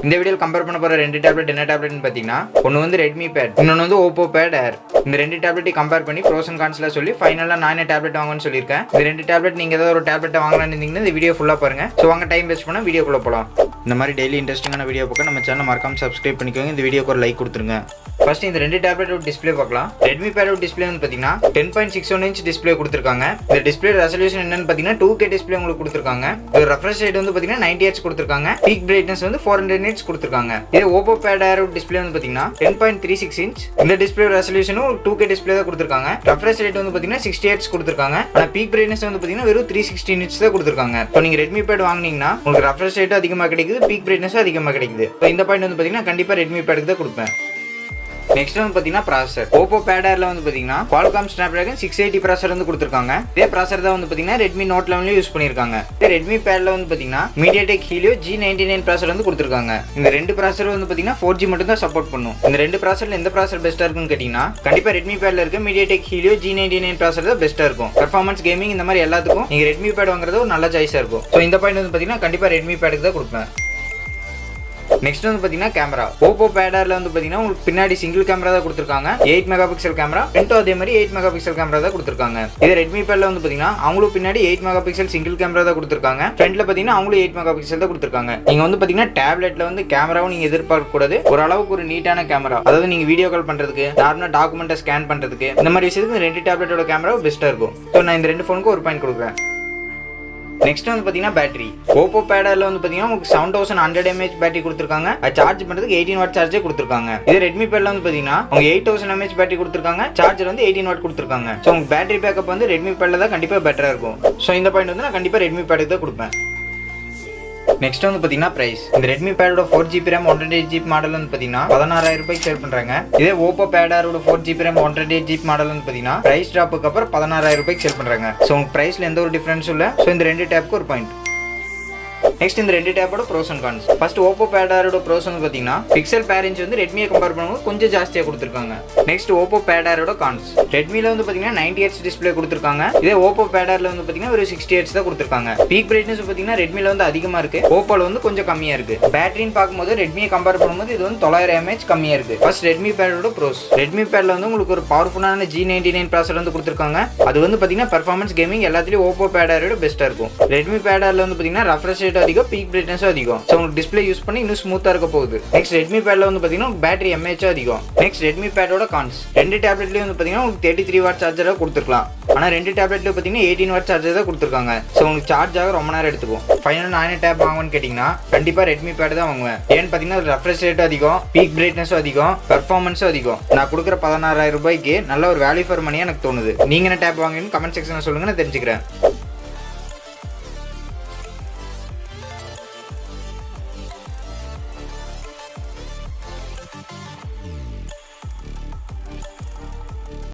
இந்த வீடியோவில் கம்பேர் பண்ண போகிற ரெண்டு டேப்லெட் என்ன டேப்லெட்னு பார்த்தீங்கன்னா ஒன்று வந்து ரெட்மி பேட், இன்னொன்று வந்து ஓப்போ பேட் ஏர். இந்த ரெண்டு டேப்லெட்டை கம்பேர் பண்ணி ப்ரோஸ் அண்ட் கான்ஸ்லாம் சொல்லி ஃபைனலாக நான் என்ன டேப்லெட் வாங்கணும்னு சொல்லியிருக்கேன். இந்த ரெண்டு டேப்லெட் நீங்கள் ஏதாவது ஒரு டேப்லெட்டை வாங்கலாம்னு இருந்தீங்கன்னா இந்த வீடியோ ஃபுல்லாக பாருங்க. ஸோ வாங்க டைம் வேஸ்ட் பண்ணால் வீடியோக்குள்ளே போகலாம். இந்த மாதிரி டெய்லி இன்ட்ரெஸ்டிங்கான வீடியோ பார்க்க நம்ம சேனல் மறக்காம சப்ஸ்கிரைப் பண்ணிக்கோங்க. இந்த வீடியோக்கு ஒரு லைக் கொடுத்துருங்க. ஃபர்ஸ்ட் இந்த ரெண்டு டேப்லெட்டோட டிஸ்பிளே பார்க்கலாம். ரெட்மி பேடோட டிஸ்பிளே வந்து பார்த்தீங்கன்னா 10.61 இன்ச் டிஸ்பிளே கொடுத்துருக்காங்க. இந்த டிஸ்பிளே ரெசல்யூஷன் என்னன்னு பார்த்தீங்கன்னா 2K டிஸ்பிளே உங்களுக்கு கொடுத்துருக்காங்க. ஒரு ரெஃப்ரெஷ் ரேட் வந்து பார்த்தீங்கன்னா 90 Hz கொடுத்துருக்காங்க. பீக் பிரைட்னஸ் வந்து 400 nits கொடுத்துருக்காங்க. இதே ஓப்போ பேட் ஏரோட டிஸ்பிளே வந்து பார்த்தீங்கன்னா 10.36 இன்ச். இந்த டிஸ்பிளே ரெசல்யூஷனும் 2K டிஸ்பிளே தான் கொடுத்துருக்காங்க. ரெஃப்ரெஷ் ரேட் வந்து பார்த்தீங்கன்னா 60 Hz கொடுத்துருக்காங்க. ஆனால் பீக் பிரைட்னஸ் வந்து பார்த்தீங்கன்னா வெறும் 360 nits தான் கொடுத்துருக்காங்க. இப்போ நீங்கள் ரெட்மி பேட் வாங்கினீங்கன்னா உங்களுக்கு ரெஃப்ரெஷ் ரேட் அதிகமாக கிடைக்குது, பீக் பிரைட்னஸ் அதிகமாக கிடைக்குது. இந்த பாயிண்ட் வந்து பார்த்தீங்கன்னா கண்டிப்பாக ரெட்மி பேடுக்கு தான் கொடுப்பேன். நெக்ஸ்ட் வந்து பார்த்தீங்கன்னா ப்ராசர். ஓப்போ பேட் ஏர்ல வந்து பார்த்தீங்கன்னா Qualcomm Snapdragon 680 ப்ராசர் வந்து கொடுத்துருக்காங்க. இதே ப்ராசர் தான் வந்து பார்த்தீங்கன்னா ரெட்மி நோட் 11 யூஸ் பண்ணியிருக்காங்க. இதே ரெட்மி பேட்ல வந்து பார்த்தீங்கன்னா MediaTek Helio G99 ப்ராசர் வந்து கொடுத்துருக்காங்க. இந்த ரெண்டு ப்ராசர் வந்து பார்த்தீங்கன்னா 4G மட்டும் தான் சப்போர்ட் பண்ணும். இந்த ரெண்டு ப்ராசர்ல எந்த ப்ராசர் பெஸ்ட்டாக இருக்குன்னு கேட்டிங்கன்னா கண்டிப்பாக ரெட்மி பேட்ல இருக்க MediaTek Helio G99 ப்ராசர் தான் பெஸ்ட்டாக இருக்கும். பெர்ஃபார்மன்ஸ் கேமிங் இந்த மாதிரி எல்லாத்துக்கும் நீங்கள் ரெட்மி பேட் வாங்குறது ஒரு நல்ல சாய்ஸாக இருக்கும். ஸோ இந்த பாயிண்ட் வந்து பார்த்தீங்கன்னா கண்டிப்பாக ரெட்மி பேடுக்கு தான் கொடுப்பேன். நெக்ஸ்ட் வந்து பார்த்தீங்கன்னா கேமரா. ஓப்போ பேடர்ல வந்து பார்த்தீங்கன்னா உங்களுக்கு பின்னாடி சிங்கிள் கேமரா தான் கொடுத்துருக்காங்க. 8 மெகா பிக்சல் கேமரா, ஃப்ரண்ட்டும் அதே மாதிரி 8 மெகா பிக்சல் கேமரா தான் கொடுத்துருக்காங்க. இதே ரெட்மி பேட்ல வந்து பார்த்தீங்கன்னா அவங்களுக்கு பின்னாடி 8 மெகா பிக்சல் சிங்கிள் கேமரா தான் கொடுத்துருக்காங்க. ஃப்ரண்ட்ல பார்த்தீங்கன்னா அவங்களும் 8 மெகா பிக்சல் தான் கொடுத்துருக்காங்க. நீங்க வந்து பார்த்தீங்கன்னா டேப்லெட்ல வந்து கேமராவும் நீங்க எதிர்பார்க்க கூடாது. ஓரளவுக்கு ஒரு நீட்டான கேமரா, அதாவது நீங்க வீடியோ கால் பண்றதுக்கு, நார்மலா டாக்குமெண்ட்டை ஸ்கேன் பண்றதுக்கு, இந்த மாதிரி விஷயத்துக்கு ரெண்டு டேப்லெட்டோட கேமரா பெஸ்ட்டாக இருக்கும். ஸோ நான் இந்த ரெண்டு ஃபோனுக்கு ஒரு பாயிண்ட் கொடுக்குறேன். நெக்ஸ்ட் வந்து பார்த்தீங்கன்னா பேட்டரி. ஓப்போ பேடர்ல வந்து பார்த்தீங்கன்னா உங்களுக்கு 7100 mAh பேட்டரி கொடுத்துருக்காங்க. அது சார்ஜ் பண்ணுறதுக்கு 18 வாட் சார்ஜே கொடுத்துருக்காங்க. இதே ரெட்மி பேட்ல வந்து பார்த்தீங்கன்னா அவங்க 8000 mAh பேட்டரி கொடுத்துருக்காங்க. சார்ஜர் வந்து 18 வாட் கொடுத்துருக்காங்க. ஸோ உங்களுக்கு பேட்டரி பேக்கப் வந்து ரெட்மி பேட்ல தான் கண்டிப்பாக பெட்டராக இருக்கும். ஸோ இந்த பாயிண்ட் வந்து நான் கண்டிப்பாக ரெட்மி பேடுக்கு தான் கொடுப்பேன். நெக்ஸ்ட் வந்து பார்த்தீங்கன்னா பிரைஸ். இந்த Redmi பேடோட 4GB RAM 128GB model வந்து பார்த்தீங்கன்னா 16000 ரூபாய்க்கு சேல் பண்ணுறாங்க. இதே Oppo பேடரோட 4GB RAM 128GB model வந்து பார்த்தீங்கன்னா பிரைஸ் ட்ராப்புக்கு அப்புறம் 16000 ரூபாய்க்கு சேல் பண்ணுறாங்க. ஸோ உங்களுக்கு பிரைஸ்ல எந்த ஒரு டிஃபரன்ஸும் இல்லை. ஸோ இந்த ரெண்டு டேப்புக்கு ஒரு பாயிண்ட். நெக்ஸ்ட் இந்த ரெண்டு டேப்போட pros and cons. First Oppo பேடரோட ப்ரோஸ் வந்து பார்த்தீங்கன்னா பிக்சல் பேர் இன்ச் வந்து ரெட்மியை கம்பேர் பண்ணும்போது கொஞ்சம் ஜாஸ்தியாக கொடுத்துருக்காங்க. நெக்ஸ்ட் ஓப்போ பேடரோட கான்ஸ். ரெட்மியில் வந்து பார்த்தீங்கன்னா 90 Hz டிஸ்பிளே கொடுத்துருக்காங்க. இதே ஓப்போ பேடரில் வந்து பார்த்தீங்கன்னா ஒரு 60 Hz தான் கொடுத்துருக்காங்க. பீக் பிரைட்னஸ் பார்த்தீங்கன்னா ரெட்மியில் வந்து அதிகமாக இருக்கு, ஓப்போல வந்து கொஞ்சம் கம்மியாக இருக்கு. பேட்டரின்னு பார்க்கும்போது ரெட்மியை கம்பேர் பண்ணும்போது இது வந்து 900 mAh கம்மியாக இருக்கு. ஃபர்ஸ்ட் ரெட்மி பேடரோட ப்ரோஸ். ரெட்மி பேட்ல வந்து உங்களுக்கு ஒரு பவர்ஃபுல்லான G99 ப்ராசர் வந்து கொடுத்துருக்காங்க. அது வந்து பார்த்தீங்கன்னா பெர்ஃபார்மன்ஸ் கேமிங் எல்லாத்துலேயும் ஓப்போ பேடரோட பெஸ்ட்டாக இருக்கும். ரெட்மி பேடரில் வந்து பார்த்தீங்கன்னா ரெஃப்ரெஷ் ரேட் அதிகம், பீக் பிரைட்னஸ் அதிகம். ஸோ உங்களுக்கு டிஸ்பிளே யூஸ் பண்ணி இன்னும் ஸ்மூத்தாக இருக்க போகுது. நெக்ஸ்ட் ரெட்மி பேட்ல வந்து பார்த்தீங்கன்னா பேட்டரி mAh அதிகம். நெக்ஸ்ட் ரெட்மி பேடோட கான்ஸ். ரெண்டு டேப்லெட்லேயும் வந்து பார்த்தீங்கன்னா உங்களுக்கு 33 வாட் சார்ஜராக கொடுத்துருக்கலாம். ஆனால் ரெண்டு டேப்லெட்ல பார்த்தீங்கன்னா 18 வாட் சார்ஜர் தான் கொடுத்துருக்காங்க. ஸோ உங்களுக்கு சார்ஜ் ஆக ரொம்ப நேரம் எடுத்துக்கும். ஃபைனல் நான் என்ன டேப் வாங்குவேன்னு கேட்டிங்கன்னா கண்டிப்பாக ரெட்மி பேட் தான் வாங்குவேன். ஏன்னு பார்த்தீங்கன்னா ரெஃப்ரெஷ் ரேட்டும் அதிகம், பீக் பிரைட்னஸும் அதிகம், பெர்ஃபார்மன்ஸும் அதிகம். நான் கொடுக்குற 16000 ரூபாய்க்கு நல்ல ஒரு வேல்யூ ஃபார் மணியாக எனக்கு தோணுது. நீங்கள் என்ன டேப் வாங்குன்னு கமெண்ட் செக்ஷனில் சொல்லுங்க, நான் தெரிஞ்சுக்கிறேன்.